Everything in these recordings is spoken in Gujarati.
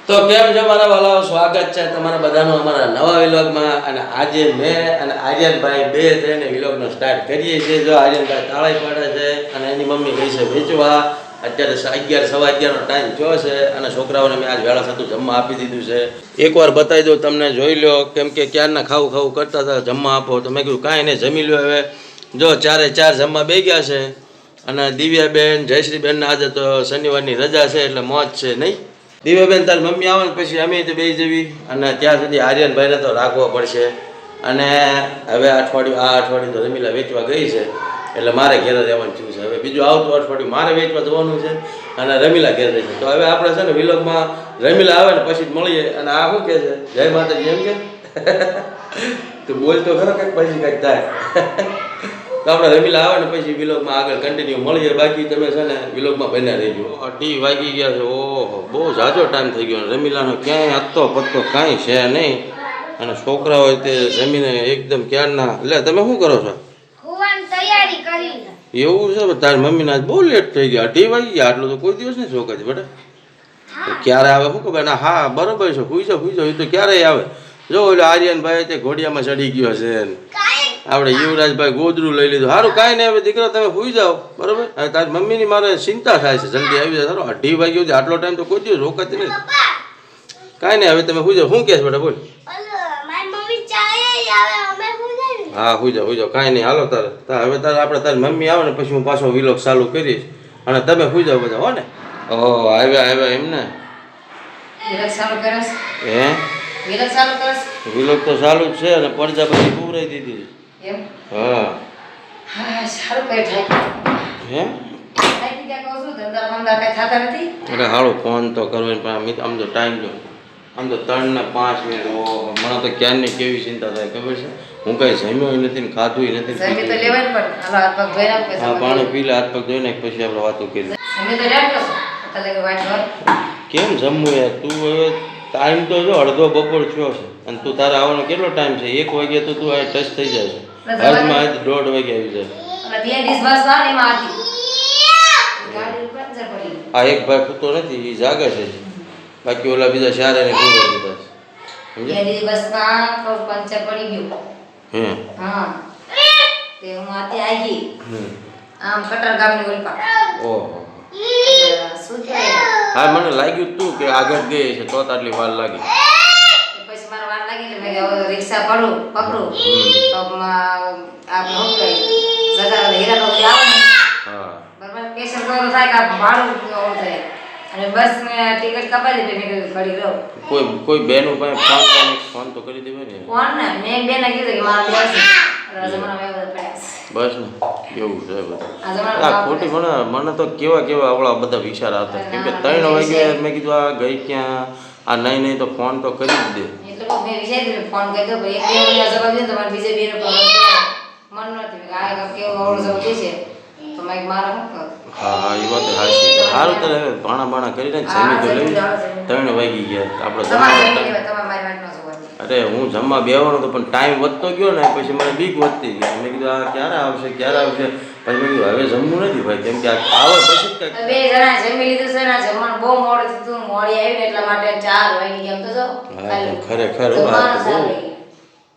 તો કેમ છો મારા વાલાઓ, સ્વાગત છે તમારા બધાનું અમારા નવા વિલોગમાં. અને આજે મેં અને આર્યનભાઈ બે થઈને વિલોગનો સ્ટાર્ટ કરીએ છીએ. જો આર્યનભાઈ તાળાઈ પાડે છે અને એની મમ્મી ગઈ છે વેચવા. અત્યારે 11 સવા 11નો ટાઈમ થયો છે અને છોકરાઓને મેં આજ વેળા થતું જમવા આપી દીધું છે. એકવાર બતાવી દઉં તમને, જોઈ લો. કેમ કે ક્યારના ખાવું ખાવું કરતા હતા, જમવા આપો તો મેં કીધું કાંઈ નહીં, જમી લો. હવે જો 4 જમવા બે ગયા છે. અને દિવ્યાબેન, જયશ્રીબેનને આજે તો શનિવારની રજા છે એટલે મોજ છે નહીં. દિવ્યાબેન તાર મમ્મી આવે ને પછી અમે તો બે જવી. અને ત્યાં સુધી આર્યનભાઈને તો રાખવો પડશે. અને હવે આ અઠવાડિયું તો રમીલા વેચવા ગઈ છે એટલે મારે ઘેર રહેવાનું થયું છે. હવે બીજું આવતું અઠવાડિયું મારે વેચવા જવાનું છે અને રમીલા ઘેર રહી છે. તો હવે આપણે છે ને વિલોગમાં રમીલા આવે ને પછી જ મળીએ. અને આ શું કહે છે, જય માતાજી એમ કે તું બોલ તો ખરો કંઈક પછી કંઈક થાય. તો આપણે રમીલા આવે ને પછી વિલોગમાં આગળ કન્ટિન્યુ મળીએ. બાકી તમે છે ને વિલોગમાં બન્યા રહીજો. 2:30 વાગી ગયા છે. ઓહો, બહુ ઝાઝો ટાઈમ થઈ ગયો. રમીલાનો ક્યાંય હત્તો પત્તો કાંઈ છે નહીં. અને છોકરાઓ તે જમીને એકદમ ક્યારના. એટલે તમે શું કરો છો? તૈયારી કરી. એવું છે? તારી મમ્મીને આજ બહુ લેટ થઈ ગયા. 2:30 વાગી ગયા. આટલું તો કોઈ દિવસ નહીં છોકરી બેટા. ક્યારે આવે શું ખબર? હા બરોબર છે, હુઈ જાઓ. એ તો ક્યારેય આવે. જો ઓલો આર્યનભાઈ તે ઘોડિયામાં ચડી ગયો છે. આપણે યુવરાજભાઈ ગોદરું લઈ લીધું. સારું, કાંઈ નહીં. હવે દીકરા તમે સુઈ જાઓ, બરોબર? હવે તારી મમ્મીની મારે ચિંતા થાય છે, જલ્દી આવી જાય. સારું, 2:30 વાગ્યો છે, આટલો ટાઈમ તો કોઈ દિવસ રોકાતી નહીં. કાંઈ નહીં, હવે તમે સુઈ જાઓ. શું કહેશ બેટા? બોલ. હા સુઈ જાઓ. કાંઈ નહીં, હાલો તારે. હવે આપણે તારી મમ્મી આવે ને પછી હું પાછો વિલોગ ચાલુ કરીશ. અને તમે સુઈ જાઓ બધા, હો ને? ઓહ, આવ્યા એમ ને? વિલોગ તો ચાલુ જ છે અને પડજા પછી પૂરાઈ દીધી. હા હે અરે હાલો ફોન તો કરવો પણ આમ તો ટાઈમ જો આમ તો 3 ને 5 મિનિટ. ઓહો, મને તો ક્યારની કેવી ચિંતા થાય ખબર છે? હું કઈ જમ્યો નથી ને ખાધું નથી. હા, પાણી પી લે, હાથ પગ ધોઈ નાખ પછી આપણે વાતો કરીએ. કેમ જમવું યાર? તું હવે ટાઈમ તો જો અડધો બપોર થયો છે અને તું તારે આવવાનો કેટલો ટાઈમ છે? 1 વાગે તો તું આ ટચ થઈ જાય છે. આજમાં આજ 1:30 વાગે આવી જાય. આ એક ભાઈ સૂતો નથી, એ જાગે છે. બાકી ઓલા બીજા 4 એને પૂરો દીધા છે. ઓહો, હા મને લાગ્યું તું કે આગળ ગઈ છે તો આટલી વાર લાગી. પછી મારે વાર લાગી એટલે મેં રિક્ષા પકડું તો આપણે જગા હીરા લોકો આવે ને બરાબર કેસર તો થાય કે ભાડું થાય અને બસ મે ટિકિટ કપાવી દીધી. મેં ઘડી રહો કોઈ બેનો પાસે ફોન તો કરી દેવાય ને. કોણ ને મેં બેને કીધું કે મારા બેસ જમાના મેં પડ્યા બસ ને એવું છે બધું. આ ખોટી મને તો કેવા આવડા બધા વિચાર આવતા. કેમ કે 3 વાગે મેં કીધું આ ગઈ ક્યાં, આ નહીં તો ફોન તો કરી જ દે. એટલે મેં વિચાર્યું ફોન કરી દો ભાઈ, એક બે જવાબ દે તમારે બીજે બેનો ફોન મન નથી આ કેવો આવડો જવાબ છે તો મેં મારા શું કરું. હા એ વાત હાચી. સારું તો હવે ભાણા કરીને જમી તો લઈ. 3 વાગી ગયા આપણે. અરે હું જમવા બેવાનો તો પણ ટાઈમ વધતો ગયો ને પછી મને બીક વધતી ગઈ. મેં કીધું આ ક્યારે આવશે પછી મેં કીધું હવે જમવું નથી ભાઈ, કેમ કે આવે પછી જ કંઈક. 2 જણા જમી લીધું છે ને જમવાનું બહુ મોડું થયું. મોડી આવી ને એટલા માટે 4 વાગી ગયા. તો જો ખરેખર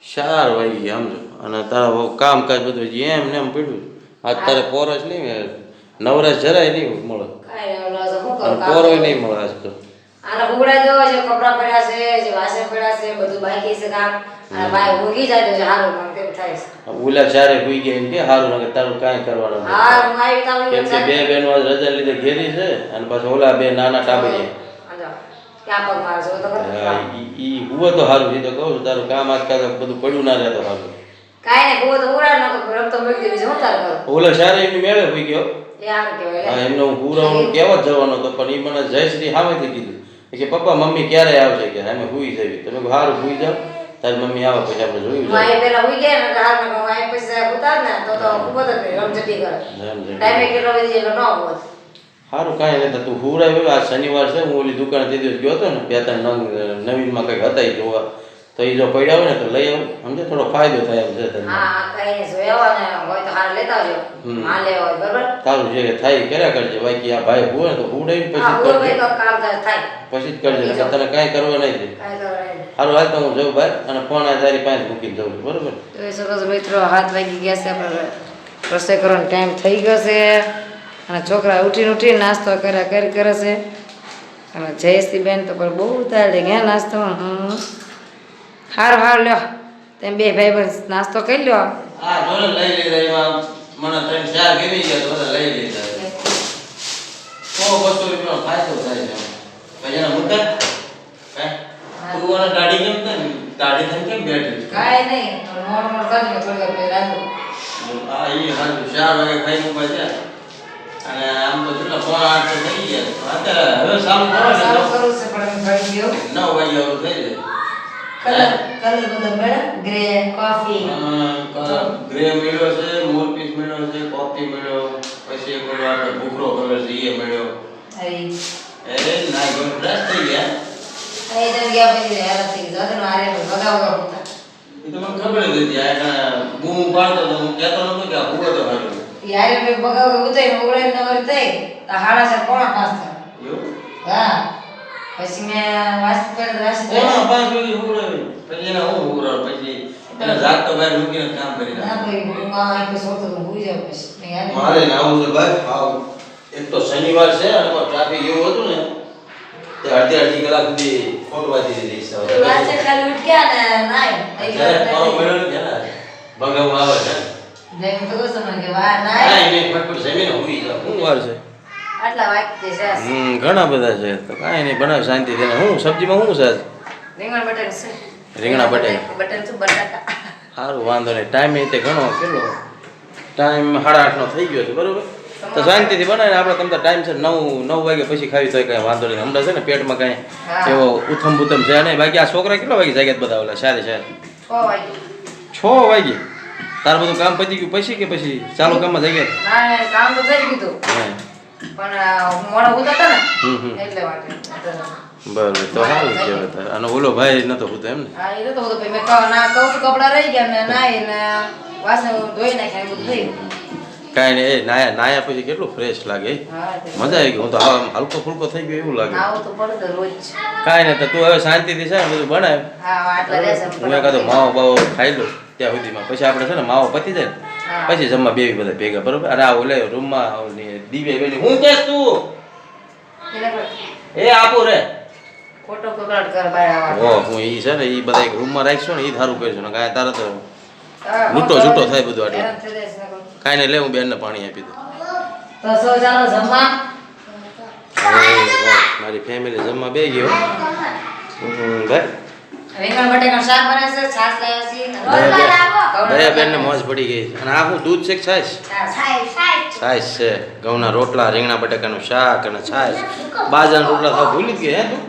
4 વાગી ગયા સમજો. અને તારા કામકાજ બધું એમ ને એમ પડ્યું. આજ તારે પોરસ નહીં, નવરાશ જરાય નહીં મળે, પોરોય નહીં મળે આજ તો. આના ઉગડા જો જે કપડા પડ્યા છે, જે વાસણ પડ્યા છે, બધું બાકી છે કામ. અને ભાઈ ઉગી જાય તો સારું પણ કેમ થાય છે. ઓલા 4 હુઈ ગયા એમ કે સારું લાગે, તારું કાંઈ કરવાનું નથી. હા હું આવી તાલું કેમ કે 2 બહેનો આજ રજા લીધે ઘેરી છે અને પાછા ઓલા 2 નાના ટાબરિયા. ક્યાં પગ મારજો તો ઈ હુવો તો સારું છે. તો કહું છું તારું કામ આજકાલ બધું પડ્યું ના રહે તો સારું. કાઈ ને હુવો તો ઉડા ન તો રમતો મેળી દેવી શું તાર કરો. ઓલા 4 એની મેળે હુઈ ગયો. યાર કેવાય. હા એમનો હું હુરાવાનું કહેવા જવાનો હતો પણ ઈ મને જયશ્રી સામેથી કીધું કે પપ્પા મમ્મી ક્યારે આવશે કે અમે હુઈ જઈએ. તમે સારું હુઈ જાવ, તારી મમ્મી આવે પછી આપણે જોયું. માય પેલા હુઈ ગયા ને હાલ મે માય પછી ઉતાર ને તો ખૂબ જ રમજટી કરે. ટાઈમે કેટલો વાગે એનો ન હોત. સારું કાંઈ નહીં. તું હુરાય. આ શનિવાર છે, હું ઓલી દુકાને તે દિવસ ગયો હતો ને 2-3 નવીનમાં કંઈક હતા એ જોવા. તો તો એ જો પડ્યા હોય ને તો લઈ આવું સમજે થોડો ફાયદો થાય એમ છે તને હા કઈ ને જોયા ને હોય તો હાર લેતા આવજો હા લેવા હોય બરાબર તારું જે થાય કર્યા કરજે બાકી આ ભાઈ હોય તો ઉડાઈ હા પછી ભાઈ તો કામ થાય પછી જ કરજે નકર તને કાંઈ કરવા નહીં દે કાઈ કરવા નહીં સારું હાલ તો હું જઉં બહાર અને ફોન આ તારી પાસે મૂકીને જઉં છું બરોબર તો એ સરસ મિત્રો 7 વાગી ગયા છે આપણે રસોઈ કરવાનો ટાઈમ થઈ ગયો છે અને છોકરા ઉઠીને નાસ્તો કરે છે અને જયશ્રી બેન તો પણ બહુ ઉતારે ગયા નાસ્તો હારું લ્યો તેમ બે ભાઈ બહેન નાસ્તો કરી લ્યો આ જોને લઈ લીધા એમાં મને 3-4 ગમી ગયા તો બધા લઈ લીધા 100-200 રૂપિયાનો ફાયદો થાય છે પછી એના મુદ્દા કાંઈ તું અને દાઢી કેમ થાય ને દાઢી થઈને કેમ બેઠી કાંઈ નહીં મોડ કરજો થોડી વાર પહેલા આ ઈ હાલ 4 વાગે ખાઈ મૂકવા છે અને આમ તો કેટલા 8 થઈ ગયા અત્યારે હવે ચાલુ કરો ને ચાલુ કરું છે પણ ભાઈ ગયો 9 વાગે આવું થઈ જાય કલર બધા મેડમ ગ્રે કોફી ગ્રે મળ્યો છે મોરપીસ મળ્યો છે કોફી મળ્યો પછી એક ઓલો આપણે ભૂખરો કલર છે એ મળ્યો અરે એ ના ગયો ફ્રેશ થઈ ગયા એ જગ્યા પછી હેરા થઈ ગયો તો આરે બગાવવા પડતા એ તો મને ખબર જ હતી આ બૂમ પાડતો તો હું કહેતો નતો કે આ ભૂવો તો હારું યાર મે બગાવ ઉતઈ ઓગળે નવર થઈ તો હાડા છે 4:30 થાય એવું હા પછી મે વાસ્તુ પર વાસ્તુ 5 વાગે ઉગડાવી પછી એના હું ઉગડાવ પછી એને જાગતો બહાર મૂકીને કામ કરી ના ભાઈ હું આ કે સોતો તો ભૂઈ જાવ પછી યાર મારે નાવું છે ભાઈ આવ એક તો શનિવાર છે અને ટ્રાફિક એવું હતું ને તે અડધી કલાક સુધી ખોટવા દીધી છે વાસે કાલ ઉઠ ગયા ને નાય મારો મેળો ને ભગાવ આવે છે જેમ તો સમજ કે વા નાય ના એને ફટફટ જમીને હોઈ જાવ હું વાર છે આટલા વાગતે છે ઘણા બધા છે તો કાંઈ નહીં બનાવ શાંતિ થઈને હું સબ્જીમાં શું છે રીંગણ બટેકા છે રીંગણા બટેકા બટન શું બટાકા સારું વાંધો નહીં ટાઈમ એ તે ઘણો કેટલો ટાઈમ 8:30 નો થઈ ગયો છે બરોબર તો શાંતિથી બનાવીને આપણે તમને ટાઈમ છે 9 વાગે પછી ખાવી તો કાંઈ વાંધો નહીં હમણાં છે ને પેટમાં કાંઈ એવો ઉથમ બુથમ છે નહીં બાકી આ છોકરા કેટલા વાગે જાગ્યા બધા ઓલા સારી 6 વાગે 6 વાગે તારું બધું કામ પતી ગયું પછી કે પછી ચાલુ કામમાં જાગ્યા ના કામ તો થઈ ગયું હે પણ મોડા ઉતા હતા ને એટલે માટે બરાબર તો સારું કહેવાય અને ઓલો ભાઈ નતો હોતો એમ ને હા એ તો હતો ભાઈ મેં ના કહું છું કપડા રહી ગયા ને નાઈ ને વાસણ ધોઈ નાખ્યા બધું થઈ કાંઈ નહીં એ નાયા પછી કેટલું ફ્રેશ લાગે મજા આવી ગઈ હું તો આમ હલકો ફૂલકો થઈ ગયો એવું લાગે આવું તો પડે રોજ કાંઈ નહીં તો તું હવે શાંતિથી છે ને બધું બનાવ હા આટલા રહેશે હું એકાદો માવો બાવો ખાઈ લઉં ત્યાં સુધીમાં પછી આપણે છે ને માવો પતી જાય ને પછી જમવા બેવી બધા ભેગા બરોબર અને આ ઓલે રૂમમાં દીવે બેની હું કેસ તું એ આપું રે ખોટો કકડાટ કર બહાર આવવા ઓ હું ઈ છે ને ઈ બધા એક રૂમમાં રાખશું ને ઈ થારું કરશું ને કાંઈ તારે તો છૂટો થાય બધું આટલું કાંઈ નહીં લે હું બેનને પાણી આપી દઉં તો સો ચાલો જમવા મારી ફેમિલી જમવા બે ગયો ભાઈ રીંગણ બટેકાનું શાક બને છે છાશ લાવ્યા છે દયા બેનને મોજ પડી ગઈ અને આ હું દૂધ છે કે છાશ છાશ છે ઘઉંના રોટલા રીંગણા બટેકાનું શાક અને છાશ બાજરાના રોટલા તો ભૂલી જ ગઈ હે તું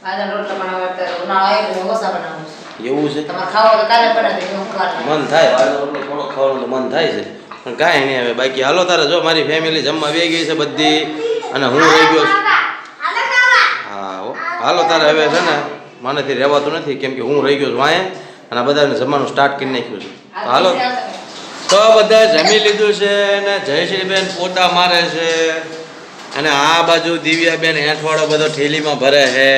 બાજરાના રોટલા બનાવવા તો ઉનાળો આવે એટલે ઓછા બનાવું છું એવું છે તમારે ખાવો તો કાલે પડે તો હું ખાવા મન થાય બાજરાના રોટલો થોડો ખાવાનું તો મન થાય છે પણ કાંઈ નહીં હવે બાકી હાલો તારે જો મારી ફેમિલી જમવા બે ગઈ છે બધી અને હું રહી ગયો છું હા હાલો તારે હવે છે ને માનેથી રહેવાતું નથી કેમ કે હું રહી ગયો છું અહીંયા અને બધાને જમવાનું સ્ટાર્ટ કરી નાખ્યું છે તો હાલો તો બધા જમી લીધું છે ને જયશ્રીબેન પોતા મારે છે અને આ બાજુ દિવ્યાબેન હેઠવાળો બધો ઠેલીમાં ભરે છે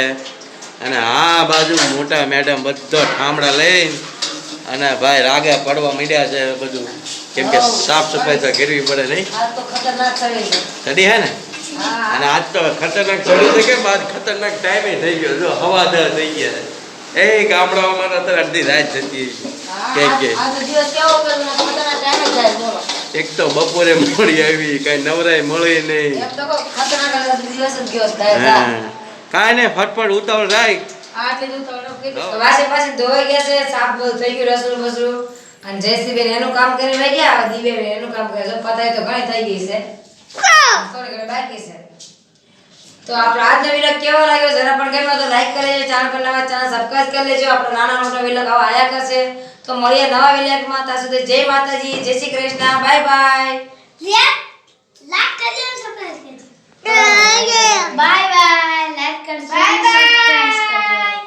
અને આ બાજુ મોટા મેડમ બધો ઠામડા લઈને અને ભાઈ રાગે પડવા માંડ્યા છે બધું કેમ કે સાફ સફાઈ તો કરવી પડે નહીં આ તો ખતરનાક ચડી ગયું ચડી હે ને અને આજ તો ખતરનાક ચડ્યું છે કેમ આજ ખતરનાક ટાઈમે થઈ ગયો જો હવાદાર થઈ ગયા એ ગામડાઓમાં તો અડધી રાત જતી કેમ કે આ તો દિવસ કેવો કર્યો ખતરનાક ટાઈમે જાય બોલો એક તો બપોરે મળી આવી કઈ નવરાઈ મળી નહીં એમ તો ખતરનાક દિવસ જ ગયો થાય કાંઈ નહીં ફટફટ ઉતાવળ રાખ આટલે જો તોડો કે વાસે પાછે ધોઈ ગયા છે સાફ થઈ ગયું રસોડું બસરું અને જયશ્રીબેન એનું કામ કરી રહી ગયા દિવ્યાબેન એનું કામ કરે છે પતાય તો ઘણી થઈ ગઈ છે થોડી ઘણી બાકી છે તો આપણો આજનો વિડીયો કેવો લાગ્યો જરા પણ ગમ્યો તો લાઈક કરી લેજો ચેનલ પર નવા ચેનલ સબસ્ક્રાઇબ કરી લેજો આપણો નાના મોટા વિડીયો આવા આયા કરશે તો મળીએ નવા વિડીયોમાં ત્યાં સુધી જય માતાજી જય Shri Krishna bye bye like કરજો અને સબસ્ક્રાઇબ કરજો બાય બાય લાઈક કરજો અને સબસ્ક્રાઇબ કરજો